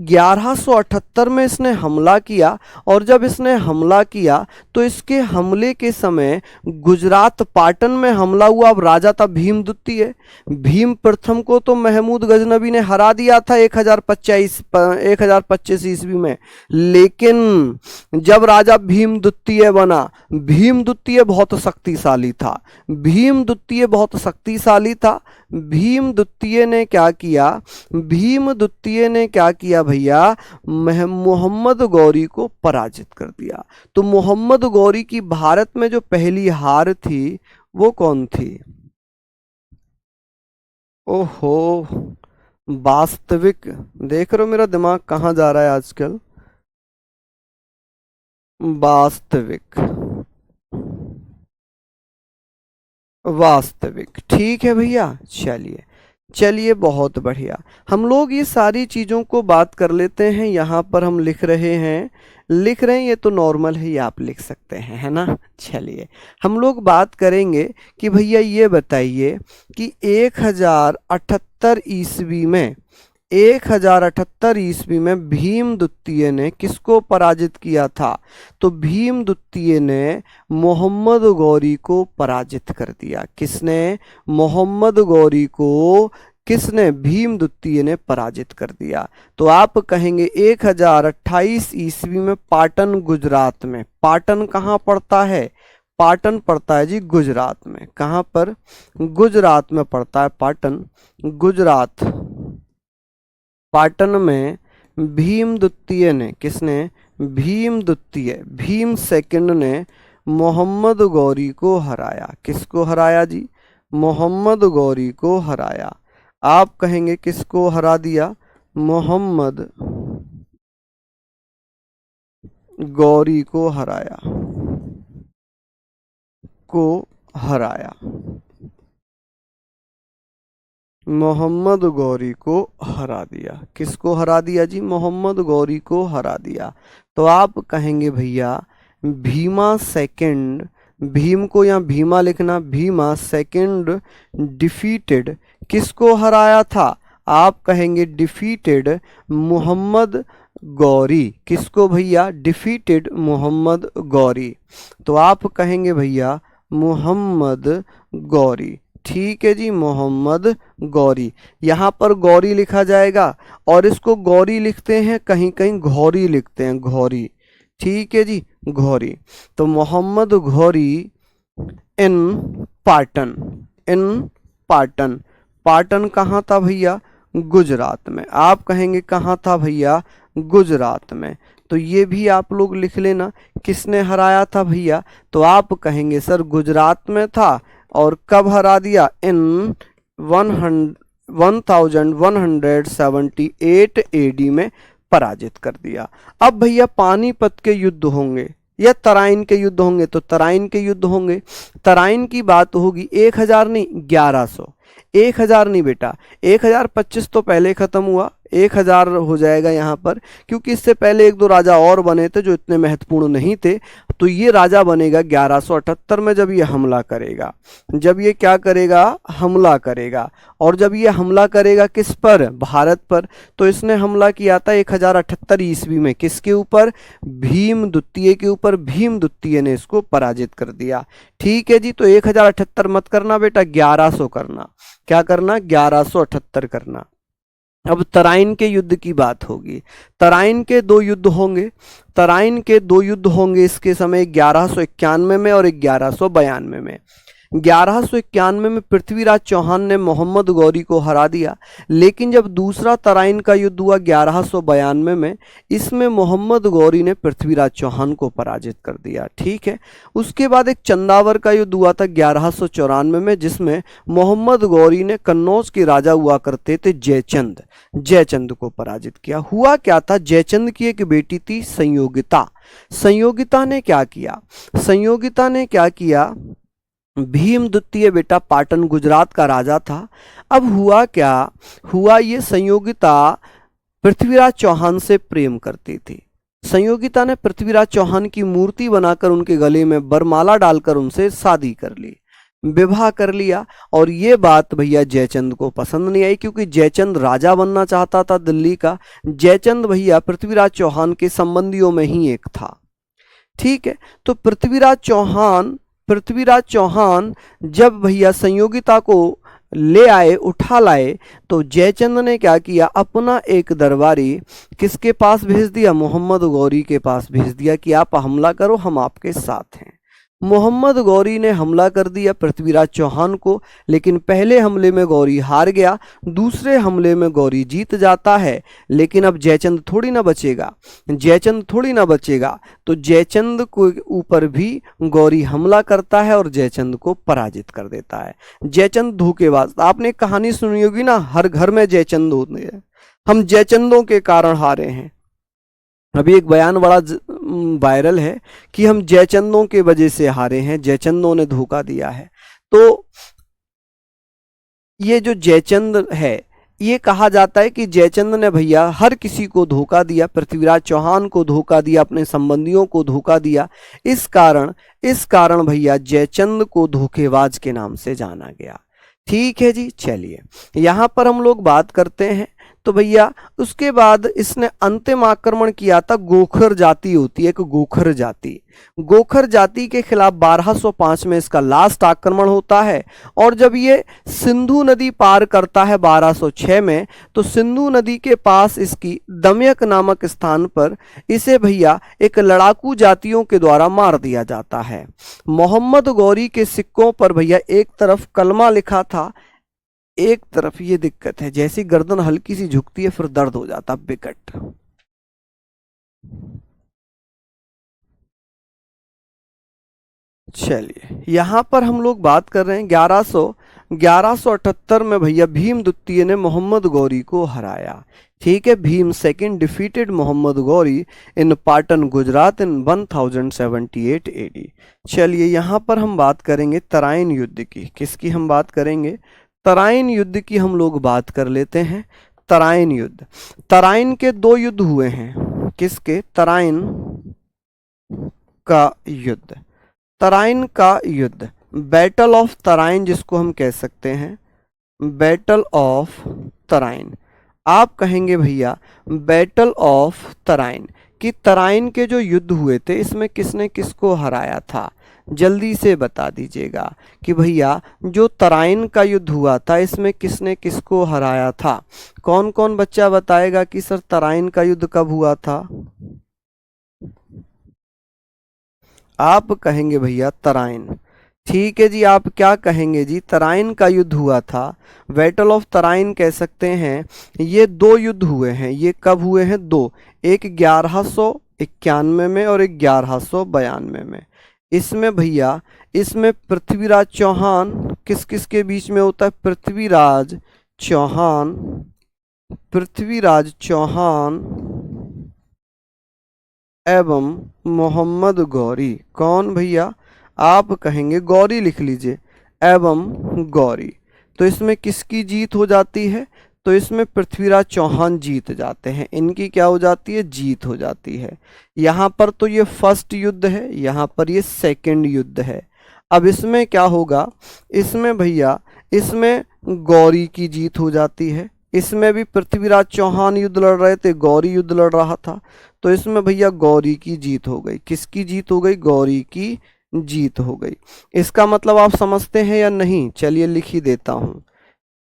1178 में इसने हमला किया। और जब इसने हमला किया तो इसके हमले के समय गुजरात पाटन में हमला हुआ। अब राजा था भीम द्वितीय। भीम प्रथम को तो महमूद गजनबी ने हरा दिया था 1025 ईस्वी में। लेकिन जब राजा भीम द्वितीय बना, भीम द्वितीय बहुत शक्तिशाली था, भीम द्वितीय बहुत शक्तिशाली था। भीम द्वितीय ने क्या किया? भीम द्वितीय ने क्या किया भैया? मोहम्मद गौरी को पराजित कर दिया। तो मोहम्मद गौरी की भारत में जो पहली हार थी वो कौन थी? ओहो, वास्तविक। देख रहे हो मेरा दिमाग कहाँ जा रहा है आजकल? वास्तविक, वास्तविक। ठीक है भैया, चलिए चलिए बहुत बढ़िया। हम लोग ये सारी चीज़ों को बात कर लेते हैं। यहाँ पर हम लिख रहे हैं, लिख रहे हैं, ये तो नॉर्मल है, ये आप लिख सकते हैं, है ना। चलिए हम लोग बात करेंगे कि भैया ये बताइए कि 1078 ईस्वी में, 1078 ईस्वी में भीम द्वितीय ने किसको पराजित किया था? तो भीम द्वितीय ने मोहम्मद गौरी को पराजित कर दिया। किसने? मोहम्मद गौरी को किसने? भीम द्वितीय ने पराजित कर दिया। तो आप कहेंगे 1028 ईस्वी में पाटन गुजरात में। पाटन कहाँ पड़ता है? पाटन पड़ता है जी गुजरात में। कहाँ पर? गुजरात में पड़ता है पाटन, गुजरात। पाटन में भीम द्वितीय ने, किसने? भीम द्वितीय, भीम सेकंड ने मोहम्मद गौरी को हराया। किसको हराया जी? मोहम्मद गौरी को हराया। आप कहेंगे किसको हरा दिया? मोहम्मद गौरी को हराया, को हराया। मोहम्मद गौरी को हरा दिया। किसको हरा दिया जी? मोहम्मद गौरी को हरा दिया। तो आप कहेंगे भैया भीमा सेकंड, भीम को या भीमा लिखना, भीमा सेकंड डिफीटेड, किसको हराया था? आप कहेंगे डिफीटेड मोहम्मद गौरी। किसको भैया? डिफीटेड मोहम्मद गौरी। तो आप कहेंगे भैया मोहम्मद गौरी। ठीक है जी, मोहम्मद गौरी। यहाँ पर गौरी लिखा जाएगा और इसको गौरी लिखते हैं, कहीं कहीं घौरी लिखते हैं, घौरी। ठीक है जी, घौरी। तो मोहम्मद घौरी इन पाटन, इन पाटन। पाटन कहाँ था भैया? गुजरात में। आप कहेंगे कहाँ था भैया? गुजरात में। तो ये भी आप लोग लिख लेना, किसने हराया था भैया? तो आप कहेंगे सर गुजरात में था। और कब हरा दिया? इन 1178 एडी में पराजित कर दिया। अब भैया पानीपत के युद्ध होंगे या तराइन के युद्ध होंगे? तो तराइन के युद्ध होंगे। तराइन की बात होगी 1000 नहीं 1100। 1000 नहीं बेटा, 1025 तो पहले खत्म हुआ, 1000 हो जाएगा यहाँ पर, क्योंकि इससे पहले एक दो राजा और बने थे जो इतने महत्वपूर्ण नहीं थे। तो ये राजा बनेगा 1178 में, जब ये हमला करेगा। जब ये क्या करेगा? हमला करेगा। और जब ये हमला करेगा किस पर? भारत पर। तो इसने हमला किया था 1078 ईस्वी में, किसके ऊपर? भीम द्वितीय के ऊपर। भीम द्वितीय ने इसको पराजित कर दिया। ठीक है जी, तो 1078 मत करना बेटा, 1100 करना। क्या करना? 1178 करना। अब तराइन के युद्ध की बात होगी। तराइन के दो युद्ध होंगे। तराइन के दो युद्ध होंगे इसके समय 1191 में और 1192 में। 1191 में पृथ्वीराज चौहान ने मोहम्मद गौरी को हरा दिया। लेकिन जब दूसरा तराइन का युद्ध हुआ 1192 में, इसमें मोहम्मद गौरी ने पृथ्वीराज चौहान को पराजित कर दिया। ठीक है। उसके बाद एक चंदावर का युद्ध हुआ था 1194 में, जिसमें मोहम्मद गौरी ने कन्नौज के राजा हुआ करते थे जयचंद, जयचंद को पराजित किया। हुआ क्या था? जयचंद की एक बेटी थी संयोगिता। संयोगिता ने क्या किया? संयोगिता ने क्या किया? भीम द्वितीय बेटा पाटन गुजरात का राजा था। अब हुआ क्या? हुआ ये संयोगिता पृथ्वीराज चौहान से प्रेम करती थी। संयोगिता ने पृथ्वीराज चौहान की मूर्ति बनाकर उनके गले में वरमाला डालकर उनसे शादी कर ली, विवाह कर लिया। और ये बात भैया जयचंद को पसंद नहीं आई, क्योंकि जयचंद राजा बनना चाहता था दिल्ली का। जयचंद भैया पृथ्वीराज चौहान के संबंधियों में ही एक था। ठीक है। तो पृथ्वीराज चौहान जब भैया संयोगिता को ले आए, उठा लाए, तो जयचंद ने क्या किया? अपना एक दरबारी किसके पास भेज दिया? मोहम्मद गौरी के पास भेज दिया कि आप हमला करो, हम आपके साथ हैं। मोहम्मद गौरी ने हमला कर दिया पृथ्वीराज चौहान को, लेकिन पहले हमले में गौरी हार गया, दूसरे हमले में गौरी जीत जाता है। लेकिन अब जयचंद थोड़ी ना बचेगा, जयचंद थोड़ी ना बचेगा। तो जयचंद को ऊपर भी गौरी हमला करता है और जयचंद को पराजित कर देता है। जयचंद धोखेबाज। आपने कहानी सुनी होगी ना, हर घर में जयचंद होते हैं, हम जयचंदों के कारण हारे हैं। अभी एक बयान बड़ा वायरल है कि हम जयचंदों के वजह से हारे हैं, जयचंदों ने धोखा दिया है। तो ये जो जयचंद है, ये कहा जाता है कि जयचंद ने भैया हर किसी को धोखा दिया, पृथ्वीराज चौहान को धोखा दिया, अपने संबंधियों को धोखा दिया। इस कारण भैया जयचंद को धोखेबाज के नाम से जाना गया। ठीक है जी, चलिए यहाँ पर हम लोग बात करते हैं। तो भैया उसके बाद इसने अंतिम आक्रमण किया था। गोखर जाति होती है एक, गोखर जाति। गोखर जाति के खिलाफ 1205 में इसका लास्ट आक्रमण होता है। और जब ये सिंधु नदी पार करता है 1206 में, तो सिंधु नदी के पास इसकी दमयक नामक स्थान पर इसे भैया एक लड़ाकू जातियों के द्वारा मार दिया जाता है। मोहम्मद गौरी के सिक्कों पर भैया एक तरफ कलमा लिखा था, एक तरफ ये दिक्कत है, जैसी गर्दन हल्की सी झुकती है फिर दर्द हो जाता विकट। चलिए यहां पर हम लोग बात कर रहे हैं 1178 में भैया भीम द्वितीय ने मोहम्मद गौरी को हराया। ठीक है, भीम सेकंड डिफीटेड मोहम्मद गौरी इन पाटन गुजरात इन 1078 एडी। चलिए यहां पर हम बात करेंगे तराइन युद्ध की। किसकी हम बात करेंगे? तराइन युद्ध की हम लोग बात कर लेते हैं। तराइन युद्ध, तराइन के दो युद्ध हुए हैं। किसके? तराइन का युद्ध। तराइन का युद्ध, बैटल ऑफ तराइन जिसको हम कह सकते हैं, बैटल ऑफ तराइन। आप कहेंगे भैया बैटल ऑफ तराइन कि तराइन के जो युद्ध हुए थे इसमें किसने किसको हराया था? जल्दी से बता दीजिएगा कि भैया जो तराइन का युद्ध हुआ था इसमें किसने किसको हराया था? कौन कौन बच्चा बताएगा कि सर तराइन का युद्ध कब हुआ था? आप कहेंगे भैया तराइन। ठीक है जी, आप क्या कहेंगे जी? तराइन का युद्ध हुआ था, बैटल ऑफ तराइन कह सकते हैं। ये दो युद्ध हुए हैं। ये कब हुए हैं? दो, एक 1191 में और एक 1192 में। इसमें भैया, इसमें पृथ्वीराज चौहान किस किस के बीच में होता है? पृथ्वीराज चौहान, पृथ्वीराज चौहान एवं मोहम्मद गौरी। कौन भैया? आप कहेंगे गौरी, लिख लीजिए, एवं गौरी। तो इसमें किसकी जीत हो जाती है? तो इसमें पृथ्वीराज चौहान जीत जाते हैं। इनकी क्या हो जाती है? जीत हो जाती है। यहाँ पर तो ये फर्स्ट युद्ध है, यहाँ पर ये सेकंड युद्ध है। अब इसमें क्या होगा? इसमें भैया, इसमें गौरी की जीत हो जाती है। इसमें भी पृथ्वीराज चौहान युद्ध लड़ रहे थे, गौरी युद्ध लड़ रहा था। तो इसमें भैया गौरी की जीत हो गई। किसकी जीत हो गई? गौरी की जीत हो गई। इसका मतलब आप समझते हैं या नहीं? चलिए लिख ही देता हूं।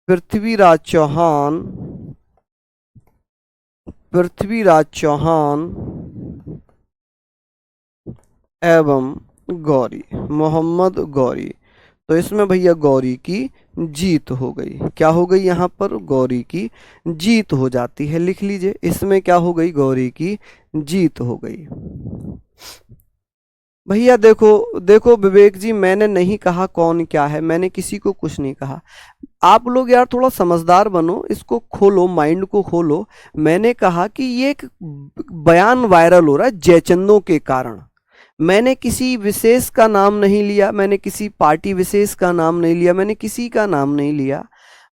पृथ्वीराज चौहान, पृथ्वीराज चौहान एवं गौरी, मोहम्मद गौरी। तो इसमें भैया गौरी की जीत हो गई। क्या हो गई? यहाँ पर गौरी की जीत हो जाती है। लिख लीजिए, इसमें क्या हो गई? गौरी की जीत हो गई। भैया देखो देखो विवेक जी, मैंने नहीं कहा कौन क्या है, मैंने किसी को कुछ नहीं कहा। आप लोग यार थोड़ा समझदार बनो, इसको खोलो, माइंड को खोलो। मैंने कहा कि ये एक बयान वायरल हो रहा है जयचंदों के कारण। मैंने किसी विशेष का नाम नहीं लिया, मैंने किसी पार्टी विशेष का नाम नहीं लिया, मैंने किसी का नाम नहीं लिया,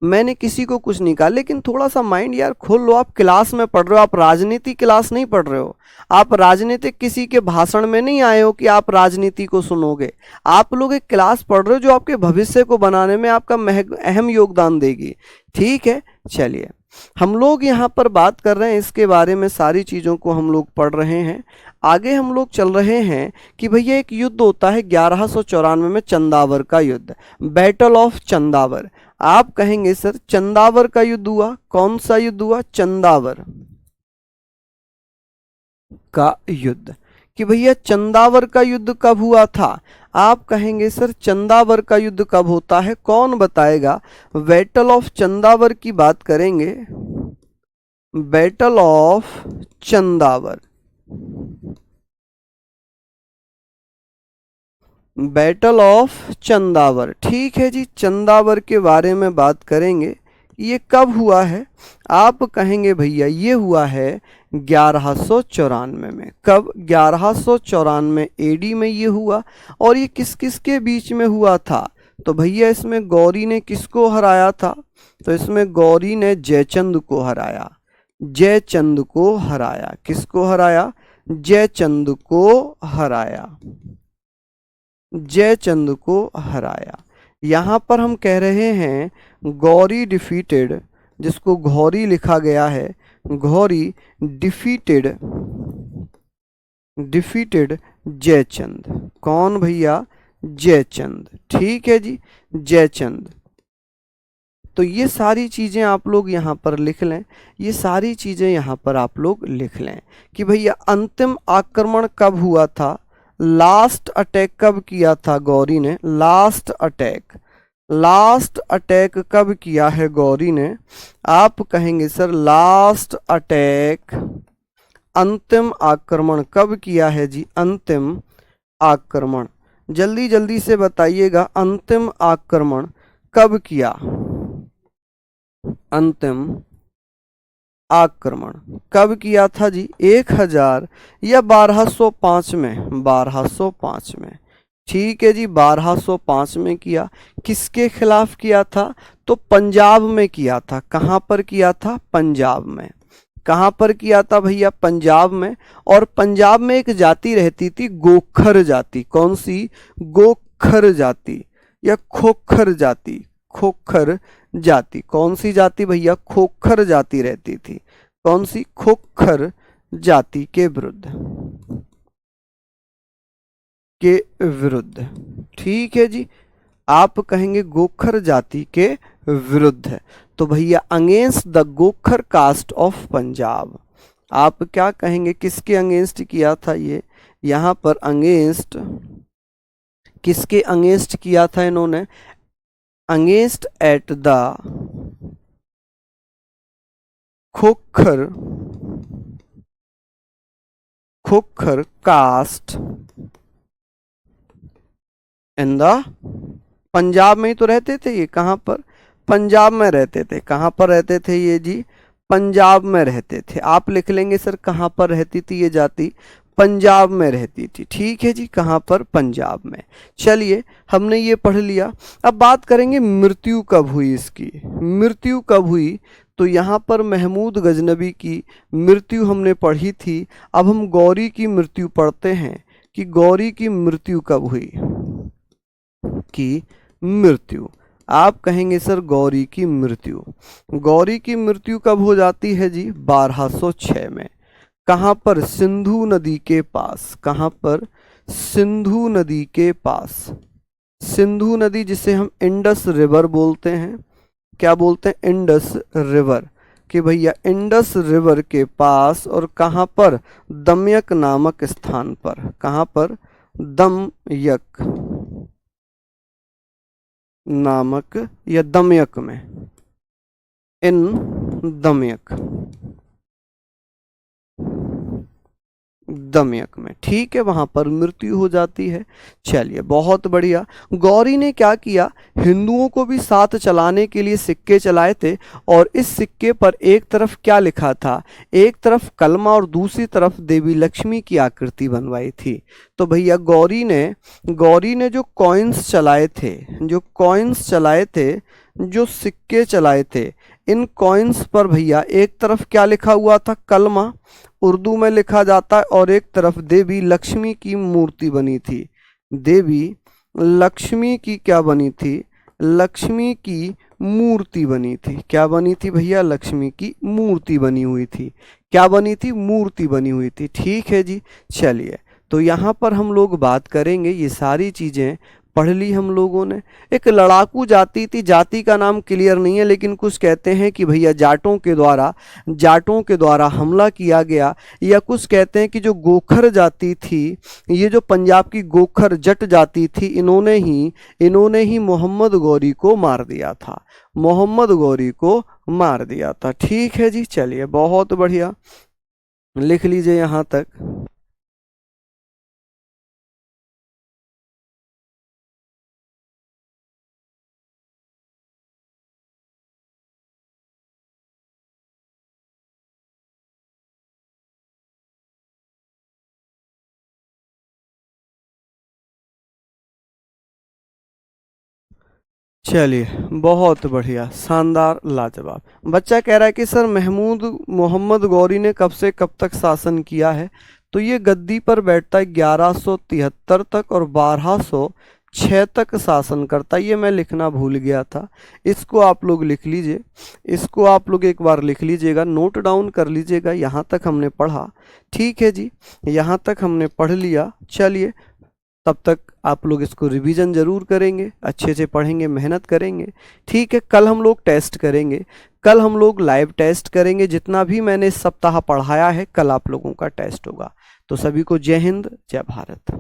मैंने किसी को कुछ नहीं कहा। लेकिन थोड़ा सा माइंड यार खोल लो। आप क्लास में पढ़ रहे हो, आप राजनीति क्लास नहीं पढ़ रहे हो। आप राजनीतिक किसी के भाषण में नहीं आए हो कि आप राजनीति को सुनोगे। आप लोग एक क्लास पढ़ रहे हो जो आपके भविष्य को बनाने में आपका अहम योगदान देगी। ठीक है, चलिए हम लोग यहाँ पर बात कर रहे हैं इसके बारे में, सारी चीज़ों को हम लोग पढ़ रहे हैं। आगे हम लोग चल रहे हैं कि भैया एक युद्ध होता है 1194 में, चंदावर का युद्ध, बैटल ऑफ चंदावर। आप कहेंगे सर चंदावर का युद्ध हुआ, कौन सा युद्ध हुआ? चंदावर का युद्ध। कि भैया चंदावर का युद्ध कब हुआ था? आप कहेंगे सर चंदावर का युद्ध कब होता है? कौन बताएगा? बैटल ऑफ चंदावर की बात करेंगे। Battle of Chandawar, battle of Chandawar. ठीक है जी, चंदावर के बारे में बात करेंगे। ये कब हुआ है? आप कहेंगे भैया ये हुआ है 1194 में। कब? 1194 एडी में ये हुआ। और ये किस किस के बीच में हुआ था? तो भैया इसमें गौरी ने किसको हराया था? तो इसमें गौरी ने जयचंद को हराया। जयचंद को हराया। किसको हराया? जयचंद को हराया। जयचंद को हराया। यहाँ पर हम कह रहे हैं गौरी डिफीटेड, जिसको घौरी लिखा गया है, घौरी डिफीटेड, डिफीटेड जयचंद। कौन भैया? जयचंद। ठीक है जी, जयचंद। तो ये सारी चीज़ें आप लोग यहाँ पर लिख लें। ये सारी चीज़ें यहाँ पर आप लोग लिख लें कि भैया अंतिम आक्रमण कब हुआ था? लास्ट अटैक कब किया था गौरी ने? लास्ट अटैक, लास्ट अटैक कब किया है गौरी ने? आप कहेंगे सर लास्ट अटैक, अंतिम आक्रमण कब किया है जी? अंतिम आक्रमण, जल्दी जल्दी से बताइएगा, अंतिम आक्रमण कब किया? अंतिम आक्रमण कब किया था जी? 1000 या 1205 में? 1205 में। ठीक है जी, 1205 में किया। किसके खिलाफ किया था? तो पंजाब में किया था। कहाँ पर किया था? पंजाब में। कहाँ पर किया था भैया? पंजाब में। और पंजाब में एक जाति रहती थी गोखर जाति। कौन सी? गोखर जाति या खोखर जाति। खोखर जाति। कौन सी जाति भैया? खोखर जाति रहती थी। कौन सी? खोखर जाति के विरुद्ध। ठीक है जी। आप कहेंगे गोखर जाति के विरुद्ध है, तो भैया against the Khokhar caste of Punjab. आप क्या कहेंगे? किसके अगेंस्ट किया था ये? यहां पर अगेंस्ट, किसके अगेंस्ट किया था इन्होंने? Against at the Khokhar caste in the, Punjab में ही तो रहते थे ये। कहां पर? पंजाब में रहते थे। कहां पर रहते थे ये जी? पंजाब में रहते थे। आप लिख लेंगे सर कहां पर रहती थी ये जाति? पंजाब में रहती थी। ठीक है जी। कहां पर? पंजाब में। चलिए हमने ये पढ़ लिया। अब बात करेंगे मृत्यु कब हुई इसकी। मृत्यु कब हुई? तो यहाँ पर महमूद गजनबी की मृत्यु हमने पढ़ी थी। अब हम गौरी की मृत्यु पढ़ते हैं कि गौरी की मृत्यु कब हुई। की मृत्यु, आप कहेंगे सर गौरी की मृत्यु। गौरी की मृत्यु कब हो जाती है जी? 1206 में। कहां पर? सिंधु नदी के पास। कहां पर? सिंधु नदी के पास। सिंधु नदी जिसे हम इंडस रिवर बोलते हैं। क्या बोलते हैं? Indus river. कि भैया इंडस रिवर के पास। और कहां पर? दमयक नामक स्थान पर। कहां पर? दमयक नामक या दमयक में। इन दमयक में। ठीक है, वहां पर मृत्यु हो जाती है। चलिए बहुत बढ़िया। गौरी ने क्या किया? हिंदुओं को भी साथ चलाने के लिए सिक्के चलाए थे। और इस सिक्के पर एक तरफ क्या लिखा था? एक तरफ कलमा और दूसरी तरफ देवी लक्ष्मी की आकृति बनवाई थी। तो भैया गौरी ने जो कॉइन्स चलाए थे, जो सिक्के चलाए थे, इन कॉइन्स पर भैया एक तरफ क्या लिखा हुआ था? कलमा उर्दू में लिखा जाता है, और एक तरफ देवी लक्ष्मी की मूर्ति बनी थी। देवी लक्ष्मी की क्या बनी थी? लक्ष्मी की मूर्ति बनी थी। क्या बनी थी भैया? लक्ष्मी की मूर्ति बनी हुई थी। क्या बनी थी? मूर्ति बनी हुई थी। ठीक है जी। चलिए तो यहाँ पर हम लोग बात करेंगे, ये सारी चीजें पढ़ ली हम लोगों ने। एक लड़ाकू जाति थी, जाति का नाम क्लियर नहीं है, लेकिन कुछ कहते हैं कि भैया जाटों के द्वारा हमला किया गया, या कुछ कहते हैं कि जो गोखर जाति थी, ये जो पंजाब की गोखर जट जाति थी, इन्होंने ही मोहम्मद गौरी को मार दिया था। मोहम्मद गौरी को मार दिया था। ठीक है जी। चलिए बहुत बढ़िया, लिख लीजिए यहां तक। चलिए बहुत बढ़िया, शानदार, लाजवाब। बच्चा कह रहा है कि सर मोहम्मद गौरी ने कब से कब तक शासन किया है? तो ये गद्दी पर बैठता है 1173 तक और 1206 तक शासन करता है। ये मैं लिखना भूल गया था, इसको आप लोग लिख लीजिए। इसको आप लोग एक बार लिख लीजिएगा, नोट डाउन कर लीजिएगा। यहाँ तक हमने पढ़ा। ठीक है जी, यहाँ तक हमने पढ़ लिया। चलिए तब तक आप लोग इसको रिवीजन जरूर करेंगे, अच्छे से पढ़ेंगे, मेहनत करेंगे। ठीक है, कल हम लोग टेस्ट करेंगे, कल हम लोग लाइव टेस्ट करेंगे। जितना भी मैंने इस सप्ताह पढ़ाया है, कल आप लोगों का टेस्ट होगा। तो सभी को जय हिंद, जय भारत।